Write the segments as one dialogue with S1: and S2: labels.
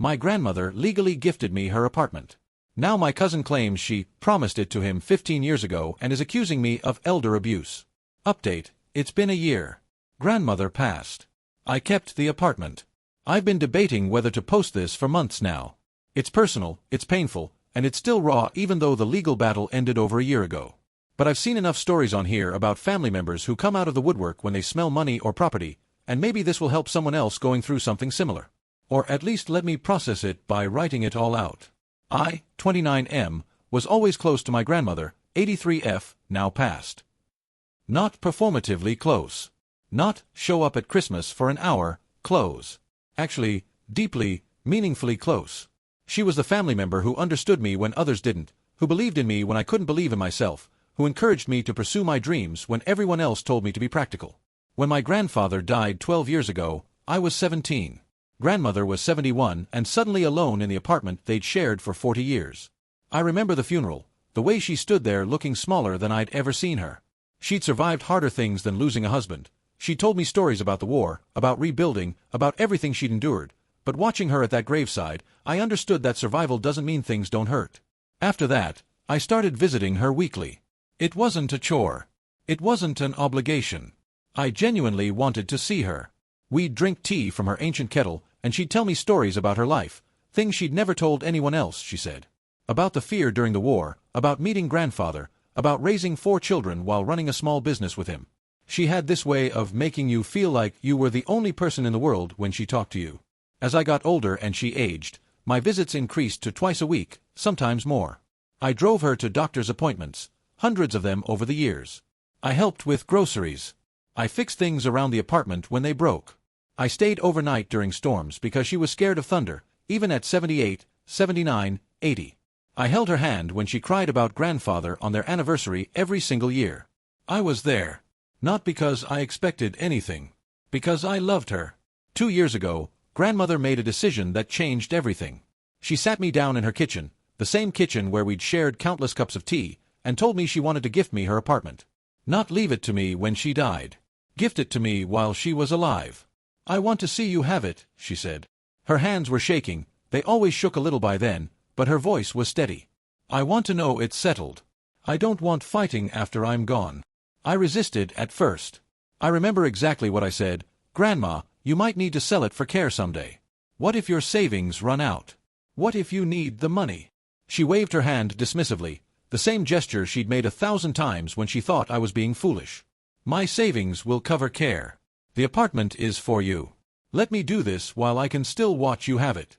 S1: My grandmother legally gifted me her apartment. Now my cousin claims she promised it to him 15 years ago and is accusing me of elder abuse. Update: it's been a year. Grandmother passed. I kept the apartment. I've been debating whether to post this for months now. It's personal, it's painful, and it's still raw even though the legal battle ended over a year ago. But I've seen enough stories on here about family members who come out of the woodwork when they smell money or property, and maybe this will help someone else going through something similar. Or at least let me process it by writing it all out. I, 29M, was always close to my grandmother, 83F, now passed. Not performatively close. Not show up at Christmas for an hour, close. Actually, deeply, meaningfully close. She was the family member who understood me when others didn't, who believed in me when I couldn't believe in myself, who encouraged me to pursue my dreams when everyone else told me to be practical. When my grandfather died 12 years ago, I was 17. Grandmother was 71 and suddenly alone in the apartment they'd shared for 40 years. I remember the funeral, the way she stood there looking smaller than I'd ever seen her. She'd survived harder things than losing a husband. She told me stories about the war, about rebuilding, about everything she'd endured, but watching her at that graveside, I understood that survival doesn't mean things don't hurt. After that, I started visiting her weekly. It wasn't a chore. It wasn't an obligation. I genuinely wanted to see her. We'd drink tea from her ancient kettle, and she'd tell me stories about her life, things she'd never told anyone else, she said. About the fear during the war, about meeting grandfather, about raising 4 children while running a small business with him. She had this way of making you feel like you were the only person in the world when she talked to you. As I got older and she aged, my visits increased to twice a week, sometimes more. I drove her to doctor's appointments, hundreds of them over the years. I helped with groceries. I fixed things around the apartment when they broke. I stayed overnight during storms because she was scared of thunder, even at 78, 79, 80. I held her hand when she cried about grandfather on their anniversary every single year. I was there. Not because I expected anything. Because I loved her. 2 years ago, grandmother made a decision that changed everything. She sat me down in her kitchen, the same kitchen where we'd shared countless cups of tea, and told me she wanted to gift me her apartment. Not leave it to me when she died. Gift it to me while she was alive. I want to see you have it, she said. Her hands were shaking, they always shook a little by then, but her voice was steady. I want to know it's settled. I don't want fighting after I'm gone. I resisted at first. I remember exactly what I said. Grandma, you might need to sell it for care someday. What if your savings run out? What if you need the money? She waved her hand dismissively, the same gesture she'd made 1,000 times when she thought I was being foolish. My savings will cover care. The apartment is for you. Let me do this while I can still watch you have it.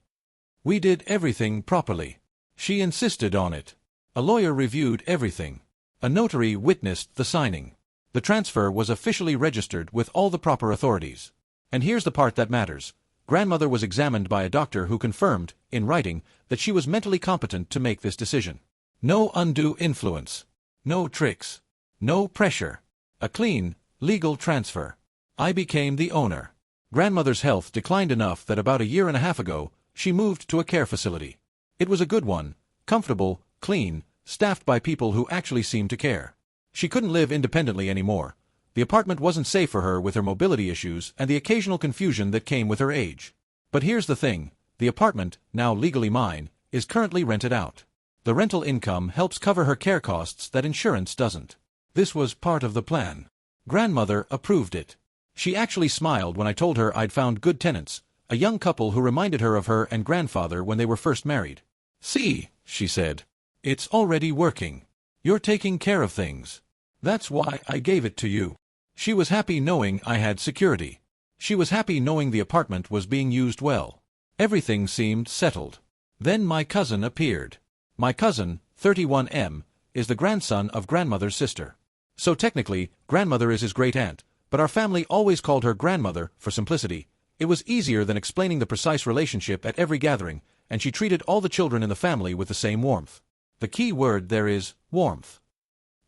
S1: We did everything properly. She insisted on it. A lawyer reviewed everything. A notary witnessed the signing. The transfer was officially registered with all the proper authorities. And here's the part that matters. Grandmother was examined by a doctor who confirmed, in writing, that she was mentally competent to make this decision. No undue influence. No tricks. No pressure. A clean, legal transfer. I became the owner. Grandmother's health declined enough that about 1.5 years ago, she moved to a care facility. It was a good one, comfortable, clean, staffed by people who actually seemed to care. She couldn't live independently anymore. The apartment wasn't safe for her with her mobility issues and the occasional confusion that came with her age. But here's the thing, the apartment, now legally mine, is currently rented out. The rental income helps cover her care costs that insurance doesn't. This was part of the plan. Grandmother approved it. She actually smiled when I told her I'd found good tenants, a young couple who reminded her of her and grandfather when they were first married. See, she said. It's already working. You're taking care of things. That's why I gave it to you. She was happy knowing I had security. She was happy knowing the apartment was being used well. Everything seemed settled. Then my cousin appeared. My cousin, 31M, is the grandson of grandmother's sister. So technically, grandmother is his great-aunt, but our family always called her grandmother for simplicity. It was easier than explaining the precise relationship at every gathering, and she treated all the children in the family with the same warmth. The key word there is warmth.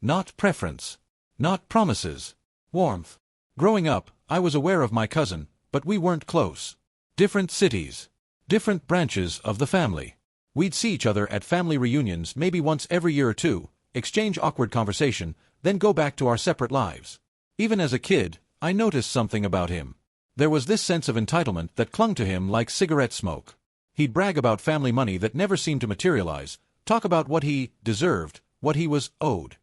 S1: Not preference. Not promises. Warmth. Growing up, I was aware of my cousin, but we weren't close. Different cities. Different branches of the family. We'd see each other at family reunions maybe once every year or two, exchange awkward conversation, then go back to our separate lives. Even as a kid, I noticed something about him. There was this sense of entitlement that clung to him like cigarette smoke. He'd brag about family money that never seemed to materialize, talk about what he deserved, what he was owed.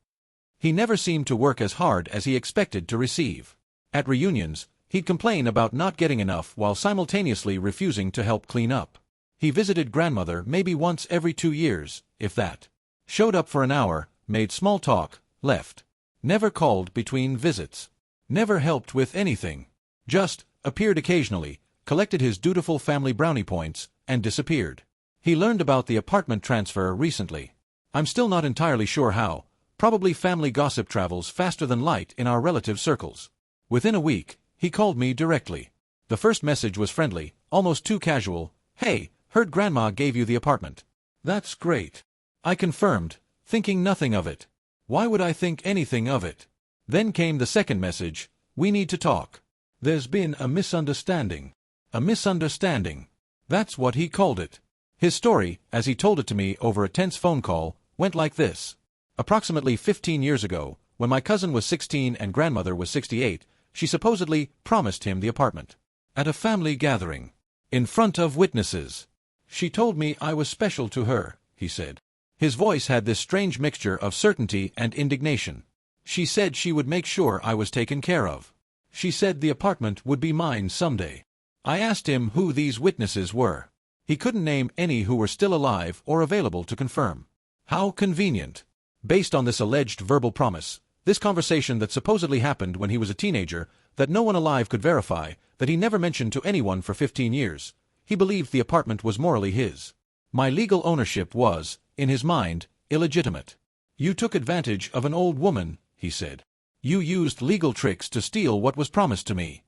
S1: He never seemed to work as hard as he expected to receive. At reunions, he'd complain about not getting enough while simultaneously refusing to help clean up. He visited grandmother maybe once every 2 years, if that. Showed up for an hour, made small talk, left. Never called between visits. Never helped with anything. Just appeared occasionally, collected his dutiful family brownie points, and disappeared. He learned about the apartment transfer recently. I'm still not entirely sure how. Probably family gossip travels faster than light in our relative circles. Within a week, he called me directly. The first message was friendly, almost too casual. "Hey, heard Grandma gave you the apartment." "That's great." I confirmed, thinking nothing of it. Why would I think anything of it? Then came the second message. "We need to talk. There's been a misunderstanding." A misunderstanding. That's what he called it. His story, as he told it to me over a tense phone call, went like this. Approximately 15 years ago, when my cousin was 16 and grandmother was 68, she supposedly promised him the apartment. At a family gathering. In front of witnesses. "She told me I was special to her," he said. His voice had this strange mixture of certainty and indignation. "She said she would make sure I was taken care of. She said the apartment would be mine someday." I asked him who these witnesses were. He couldn't name any who were still alive or available to confirm. How convenient. Based on this alleged verbal promise, this conversation that supposedly happened when he was a teenager, that no one alive could verify, that he never mentioned to anyone for 15 years, he believed the apartment was morally his. My legal ownership was, in his mind, illegitimate. "You took advantage of an old woman," he said. "You used legal tricks to steal what was promised to me."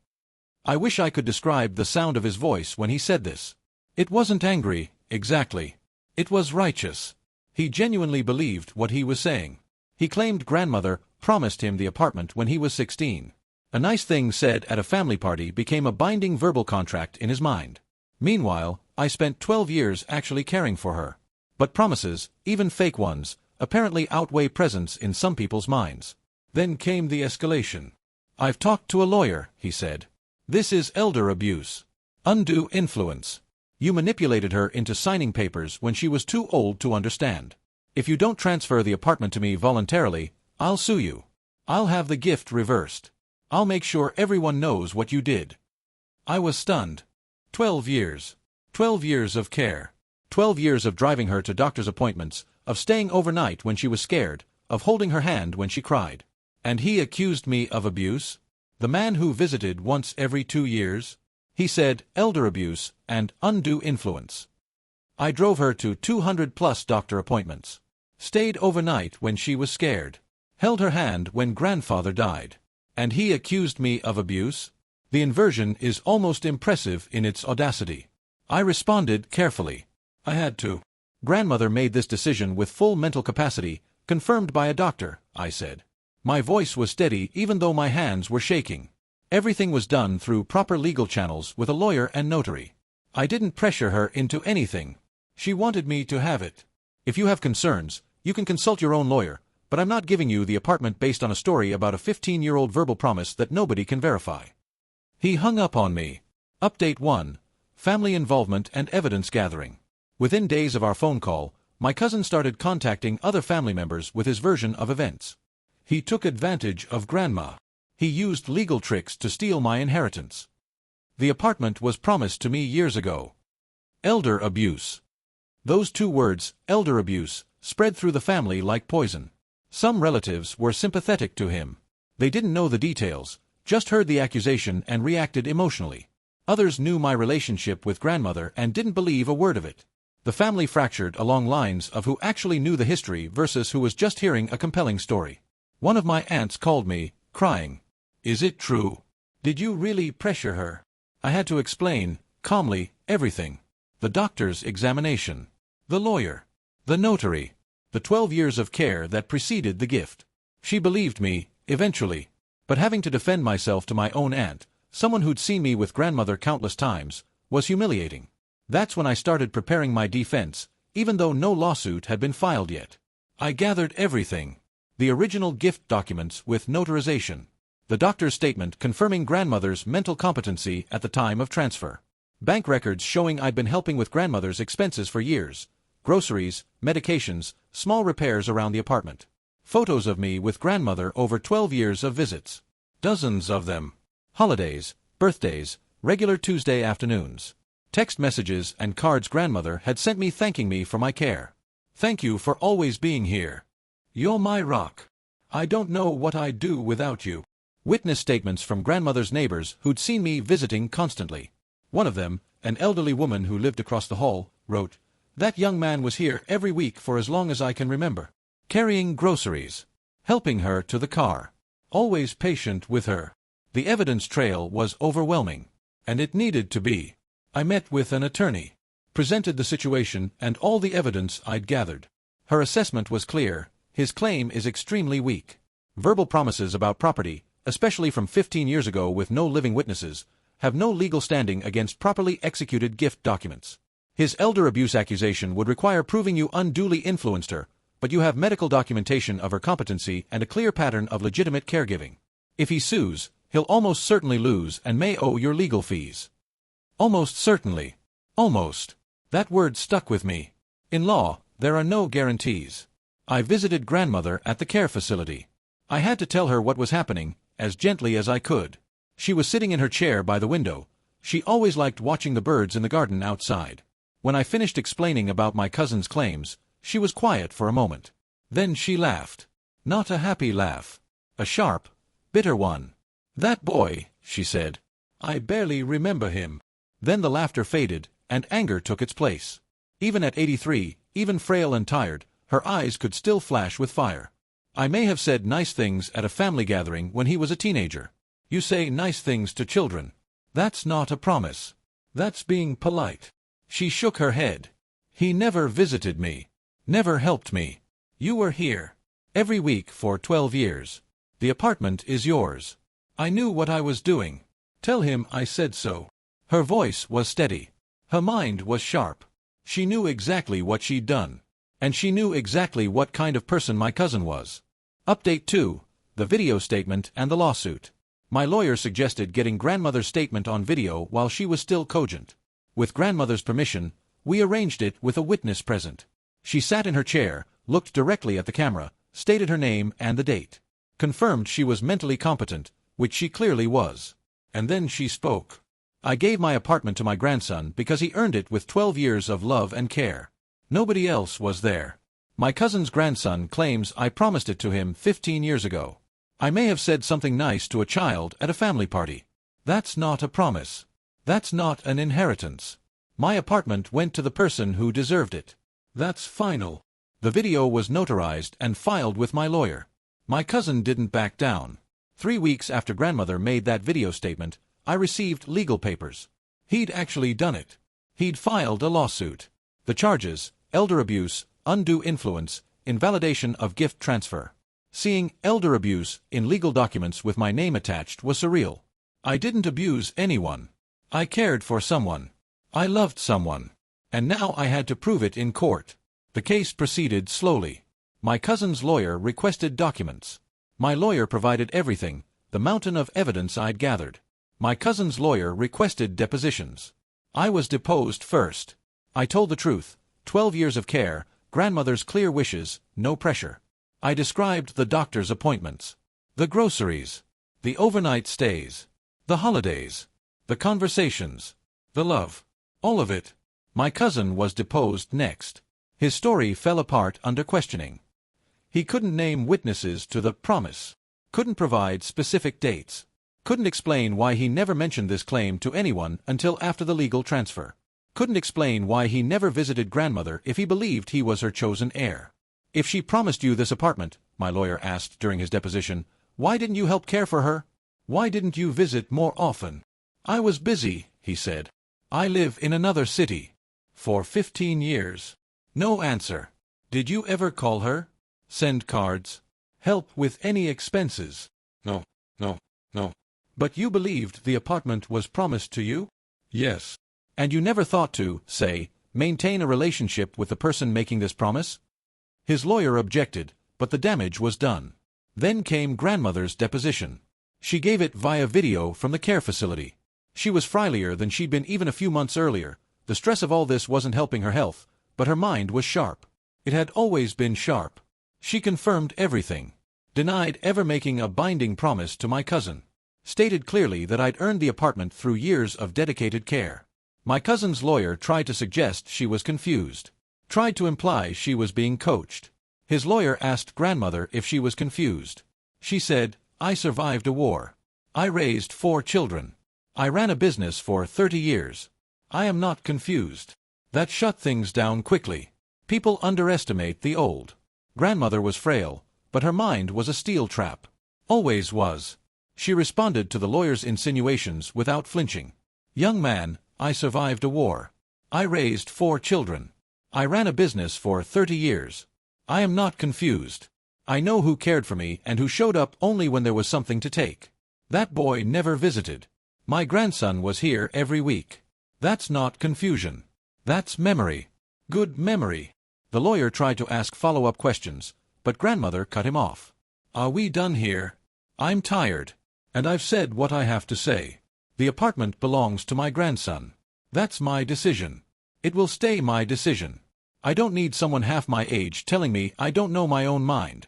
S1: I wish I could describe the sound of his voice when he said this. It wasn't angry, exactly. It was righteous. He genuinely believed what he was saying. He claimed grandmother promised him the apartment when he was 16. A nice thing said at a family party became a binding verbal contract in his mind. Meanwhile, I spent 12 years actually caring for her. But promises, even fake ones, apparently outweigh presence in some people's minds. Then came the escalation. "I've talked to a lawyer," he said. "This is elder abuse. Undue influence. You manipulated her into signing papers when she was too old to understand. If you don't transfer the apartment to me voluntarily, I'll sue you. I'll have the gift reversed. I'll make sure everyone knows what you did." I was stunned. 12 years. 12 years of care. 12 years of driving her to doctor's appointments, of staying overnight when she was scared, of holding her hand when she cried. And he accused me of abuse? The man who visited once every 2 years? He said elder abuse and undue influence. I drove her to 200+ doctor appointments. Stayed overnight when she was scared. Held her hand when grandfather died. And he accused me of abuse? The inversion is almost impressive in its audacity. I responded carefully. I had to. Grandmother made this decision with full mental capacity, confirmed by a doctor, I said. My voice was steady even though my hands were shaking. Everything was done through proper legal channels with a lawyer and notary. I didn't pressure her into anything. She wanted me to have it. If you have concerns, you can consult your own lawyer, but I'm not giving you the apartment based on a story about a 15-year-old verbal promise that nobody can verify. He hung up on me. Update 1. Family involvement and evidence gathering. Within days of our phone call, my cousin started contacting other family members with his version of events. He took advantage of grandma. He used legal tricks to steal my inheritance. The apartment was promised to me years ago. Elder abuse. Those 2 words, elder abuse, spread through the family like poison. Some relatives were sympathetic to him. They didn't know the details, just heard the accusation and reacted emotionally. Others knew my relationship with grandmother and didn't believe a word of it. The family fractured along lines of who actually knew the history versus who was just hearing a compelling story. One of my aunts called me, crying. "Is it true? Did you really pressure her?" I had to explain, calmly, everything. The doctor's examination. The lawyer. The notary. The 12 years of care that preceded the gift. She believed me, eventually. But having to defend myself to my own aunt, someone who'd seen me with grandmother countless times, was humiliating. That's when I started preparing my defense, even though no lawsuit had been filed yet. I gathered everything. The original gift documents with notarization. The doctor's statement confirming grandmother's mental competency at the time of transfer. Bank records showing I'd been helping with grandmother's expenses for years. Groceries, medications, small repairs around the apartment. Photos of me with grandmother over 12 years of visits. Dozens of them. Holidays, birthdays, regular Tuesday afternoons. Text messages and cards grandmother had sent me thanking me for my care. Thank you for always being here. You're my rock. I don't know what I'd do without you. Witness statements from grandmother's neighbors who'd seen me visiting constantly. One of them, an elderly woman who lived across the hall, wrote, "That young man was here every week for as long as I can remember. Carrying groceries. Helping her to the car. Always patient with her." The evidence trail was overwhelming. And it needed to be. I met with an attorney. Presented the situation and all the evidence I'd gathered. Her assessment was clear. His claim is extremely weak. Verbal promises about property, especially from 15 years ago with no living witnesses, have no legal standing against properly executed gift documents. His elder abuse accusation would require proving you unduly influenced her, but you have medical documentation of her competency and a clear pattern of legitimate caregiving. If he sues, he'll almost certainly lose and may owe your legal fees. Almost certainly. Almost. That word stuck with me. In law, there are no guarantees. I visited grandmother at the care facility. I had to tell her what was happening, as gently as I could. She was sitting in her chair by the window. She always liked watching the birds in the garden outside. When I finished explaining about my cousin's claims, she was quiet for a moment. Then she laughed. Not a happy laugh. A sharp, bitter one. "That boy," she said. "I barely remember him." Then the laughter faded, and anger took its place. Even at 83, even frail and tired, her eyes could still flash with fire. "I may have said nice things at a family gathering when he was a teenager. You say nice things to children. That's not a promise. That's being polite." She shook her head. "He never visited me. Never helped me. You were here. Every week for 12 years. The apartment is yours. I knew what I was doing. Tell him I said so." Her voice was steady. Her mind was sharp. She knew exactly what she'd done. And she knew exactly what kind of person my cousin was. Update 2. The video statement and the lawsuit. My lawyer suggested getting grandmother's statement on video while she was still cogent. With grandmother's permission, we arranged it with a witness present. She sat in her chair, looked directly at the camera, stated her name and the date. Confirmed she was mentally competent, which she clearly was. And then she spoke. "I gave my apartment to my grandson because he earned it with 12 years of love and care. Nobody else was there. My cousin's grandson claims I promised it to him 15 years ago. I may have said something nice to a child at a family party. That's not a promise. That's not an inheritance. My apartment went to the person who deserved it. That's final." The video was notarized and filed with my lawyer. My cousin didn't back down. 3 weeks after grandmother made that video statement, I received legal papers. He'd actually done it. He'd filed a lawsuit. The charges: elder abuse, undue influence, invalidation of gift transfer. Seeing elder abuse in legal documents with my name attached was surreal. I didn't abuse anyone. I cared for someone. I loved someone. And now I had to prove it in court. The case proceeded slowly. My cousin's lawyer requested documents. My lawyer provided everything, the mountain of evidence I'd gathered. My cousin's lawyer requested depositions. I was deposed first. I told the truth: 12 years of care, grandmother's clear wishes, no pressure. I described the doctor's appointments, the groceries, the overnight stays, the holidays, the conversations, the love. All of it. My cousin was deposed next. His story fell apart under questioning. He couldn't name witnesses to the promise. Couldn't provide specific dates. Couldn't explain why he never mentioned this claim to anyone until after the legal transfer. Couldn't explain why he never visited grandmother if he believed he was her chosen heir. "If she promised you this apartment," my lawyer asked during his deposition, "why didn't you help care for her? Why didn't you visit more often?" "I was busy," he said. "I live in another city. For 15 years. No answer. "Did you ever call her? Send cards? Help with any expenses?" "No, no, no." "But you believed the apartment was promised to you?" "Yes." "And you never thought to, say, maintain a relationship with the person making this promise?" His lawyer objected, but the damage was done. Then came grandmother's deposition. She gave it via video from the care facility. She was frilier than she'd been even a few months earlier. The stress of all this wasn't helping her health, but her mind was sharp. It had always been sharp. She confirmed everything. Denied ever making a binding promise to my cousin. Stated clearly that I'd earned the apartment through years of dedicated care. My cousin's lawyer tried to suggest she was confused. Tried to imply she was being coached. His lawyer asked grandmother if she was confused. She said, "I survived a war. I raised 4 children. I ran a business for 30 years. I am not confused." That shut things down quickly. People underestimate the old. Grandmother was frail, but her mind was a steel trap. Always was. She responded to the lawyer's insinuations without flinching. "Young man, I survived a war. I raised 4 children. I ran a business for 30 years. I am not confused. I know who cared for me and who showed up only when there was something to take. That boy never visited. My grandson was here every week. That's not confusion. That's memory. Good memory." The lawyer tried to ask follow-up questions, but grandmother cut him off. "Are we done here? I'm tired. And I've said what I have to say. The apartment belongs to my grandson. That's my decision. It will stay my decision. I don't need someone half my age telling me I don't know my own mind."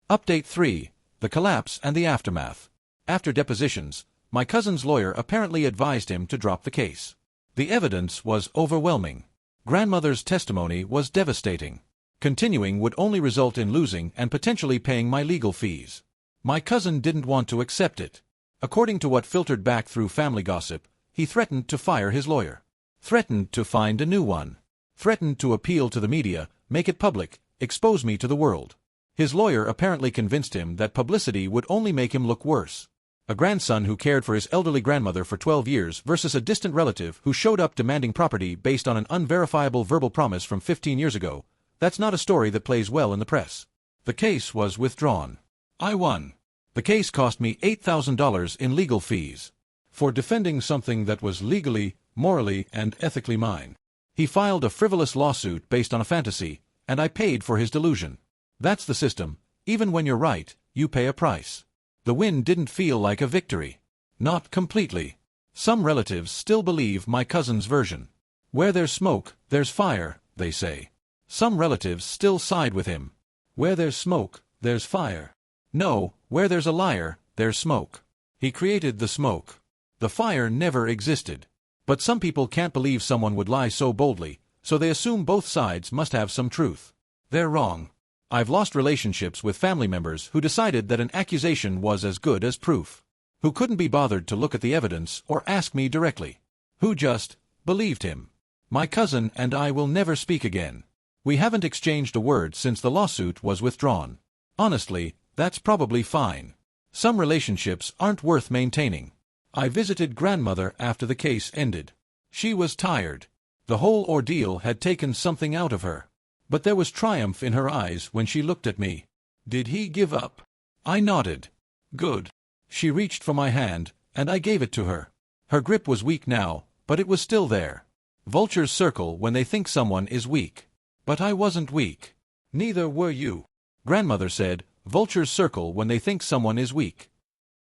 S1: Update 3. The collapse and the aftermath. After depositions, my cousin's lawyer apparently advised him to drop the case. The evidence was overwhelming. Grandmother's testimony was devastating. Continuing would only result in losing and potentially paying my legal fees. My cousin didn't want to accept it. According to what filtered back through family gossip, he threatened to fire his lawyer. Threatened to find a new one. Threatened to appeal to the media, make it public, expose me to the world. His lawyer apparently convinced him that publicity would only make him look worse. A grandson who cared for his elderly grandmother for 12 years versus a distant relative who showed up demanding property based on an unverifiable verbal promise from 15 years ago. That's not a story that plays well in the press. The case was withdrawn. I won. The case cost me $8,000 in legal fees. For defending something that was legally, morally, and ethically mine. He filed a frivolous lawsuit based on a fantasy, and I paid for his delusion. That's the system. Even when you're right, you pay a price. The win didn't feel like a victory. Not completely. Some relatives still believe my cousin's version. Where there's smoke, there's fire, they say. Some relatives still side with him. Where there's smoke, there's fire. No, where there's a liar, there's smoke. He created the smoke. The fire never existed. But some people can't believe someone would lie so boldly, so they assume both sides must have some truth. They're wrong. I've lost relationships with family members who decided that an accusation was as good as proof. Who couldn't be bothered to look at the evidence or ask me directly. Who just believed him. My cousin and I will never speak again. We haven't exchanged a word since the lawsuit was withdrawn. Honestly, that's probably fine. Some relationships aren't worth maintaining. I visited grandmother after the case ended. She was tired. The whole ordeal had taken something out of her. But there was triumph in her eyes when she looked at me. Did he give up? I nodded. Good. She reached for my hand, and I gave it to her. Her grip was weak now, but it was still there. Vultures circle when they think someone is weak. But I wasn't weak. Neither were you. Grandmother said, vultures circle when they think someone is weak.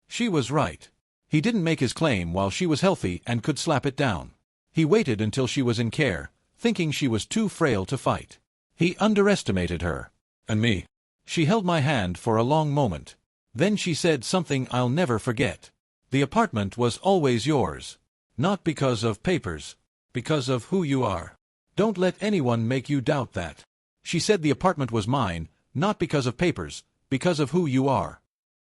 S1: She was right. He didn't make his claim while she was healthy and could slap it down. He waited until she was in care, thinking she was too frail to fight. He underestimated her. And me. She held my hand for a long moment. Then she said something I'll never forget. The apartment was always yours. Not because of papers. Because of who you are. Don't let anyone make you doubt that. She said the apartment was mine, not because of papers, because of who you are.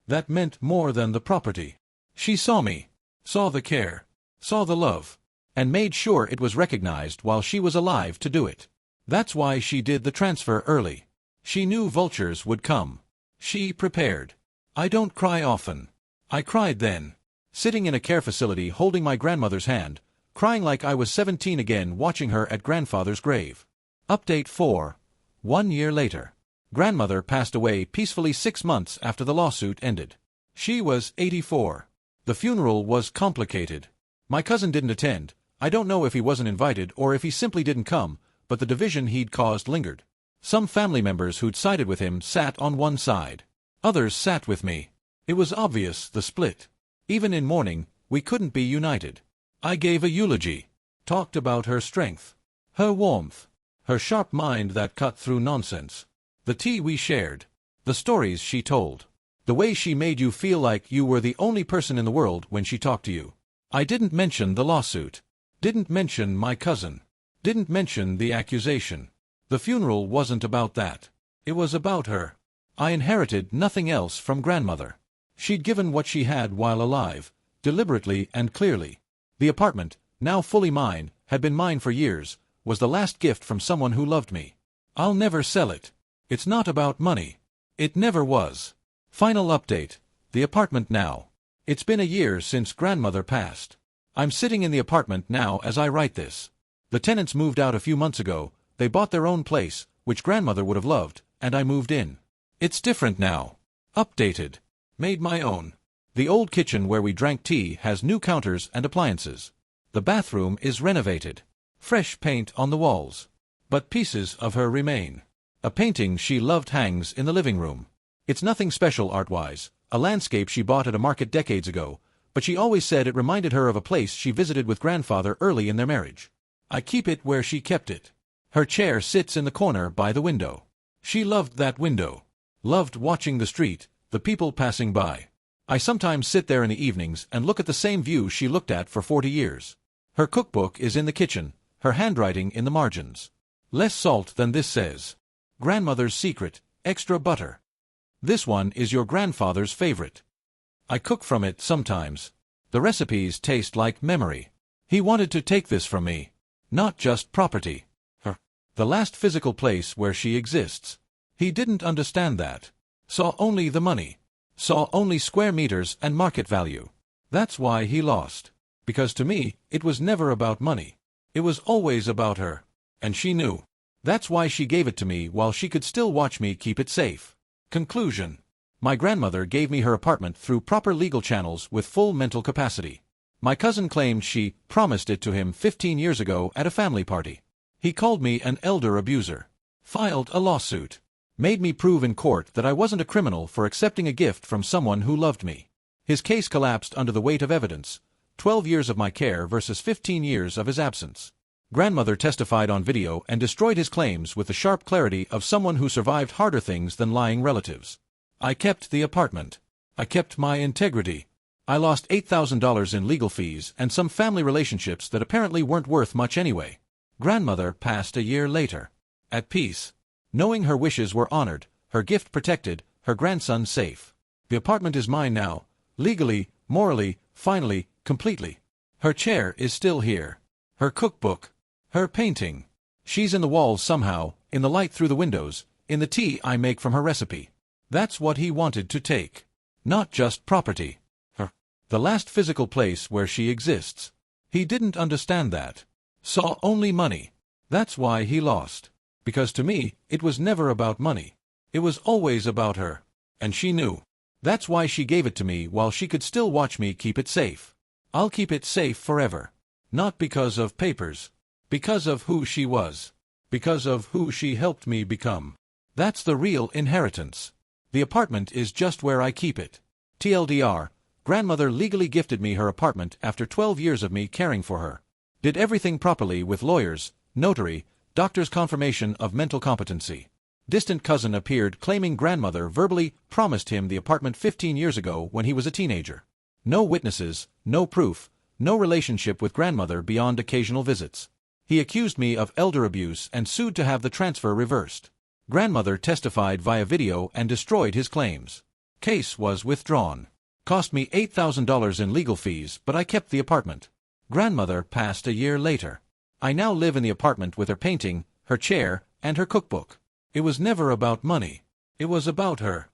S1: That meant more than the property. She saw me. Saw the care. Saw the love. And made sure it was recognized while she was alive to do it. That's why she did the transfer early. She knew vultures would come. She prepared. I don't cry often. I cried then. Sitting in a care facility holding my grandmother's hand, crying like I was 17 again watching her at grandfather's grave. Update 4. 1 year later. Grandmother passed away peacefully 6 months after the lawsuit ended. She was 84. The funeral was complicated. My cousin didn't attend. I don't know if he wasn't invited or if he simply didn't come, but the division he'd caused lingered. Some family members who'd sided with him sat on one side. Others sat with me. It was obvious, the split. Even in mourning, we couldn't be united. I gave a eulogy. Talked about her strength, her warmth, her sharp mind that cut through nonsense, the tea we shared, the stories she told, the way she made you feel like you were the only person in the world when she talked to you. I didn't mention the lawsuit. Didn't mention my cousin. Didn't mention the accusation. The funeral wasn't about that. It was about her. I inherited nothing else from grandmother. She'd given what she had while alive, deliberately and clearly. The apartment, now fully mine, had been mine for years, was the last gift from someone who loved me. I'll never sell it. It's not about money. It never was. Final update. The apartment now. It's been a year since grandmother passed. I'm sitting in the apartment now as I write this. The tenants moved out a few months ago. They bought their own place, which grandmother would have loved, and I moved in. It's different now. Updated. Made my own. The old kitchen where we drank tea has new counters and appliances. The bathroom is renovated. Fresh paint on the walls. But pieces of her remain. A painting she loved hangs in the living room. It's nothing special art-wise, a landscape she bought at a market decades ago, but she always said it reminded her of a place she visited with grandfather early in their marriage. I keep it where she kept it. Her chair sits in the corner by the window. She loved that window. Loved watching the street, the people passing by. I sometimes sit there in the evenings and look at the same view she looked at for 40 years. Her cookbook is in the kitchen, her handwriting in the margins. Less salt than this says. Grandmother's secret, extra butter. This one is your grandfather's favorite. I cook from it sometimes. The recipes taste like memory. He wanted to take this from me. Not just property. The last physical place where she exists. He didn't understand that. Saw only the money. Saw only square meters and market value. That's why he lost. Because to me, it was never about money. It was always about her. And she knew. That's why she gave it to me while she could still watch me keep it safe. Conclusion. My grandmother gave me her apartment through proper legal channels with full mental capacity. My cousin claimed she promised it to him 15 years ago at a family party. He called me an elder abuser. Filed a lawsuit. Made me prove in court that I wasn't a criminal for accepting a gift from someone who loved me. His case collapsed under the weight of evidence. 12 years of my care versus 15 years of his absence. Grandmother testified on video and destroyed his claims with the sharp clarity of someone who survived harder things than lying relatives. I kept the apartment. I kept my integrity. I lost $8,000 in legal fees and some family relationships that apparently weren't worth much anyway. Grandmother passed a year later. At peace. Knowing her wishes were honored, her gift protected, her grandson safe. The apartment is mine now. Legally, morally, finally, completely. Her chair is still here. Her cookbook. Her painting. She's in the walls somehow, in the light through the windows, in the tea I make from her recipe. That's what he wanted to take. Not just property. The last physical place where she exists. He didn't understand that. Saw only money. That's why he lost. Because to me, it was never about money. It was always about her. And she knew. That's why she gave it to me while she could still watch me keep it safe. I'll keep it safe forever. Not because of papers. Because of who she was. Because of who she helped me become. That's the real inheritance. The apartment is just where I keep it. TLDR, grandmother legally gifted me her apartment after 12 years of me caring for her. Did everything properly with lawyers, notary, doctor's confirmation of mental competency. Distant cousin appeared claiming grandmother verbally promised him the apartment 15 years ago when he was a teenager. No witnesses, no proof, no relationship with grandmother beyond occasional visits. He accused me of elder abuse and sued to have the transfer reversed. Grandmother testified via video and destroyed his claims. Case was withdrawn. Cost me $8,000 in legal fees, but I kept the apartment. Grandmother passed a year later. I now live in the apartment with her painting, her chair, and her cookbook. It was never about money. It was about her.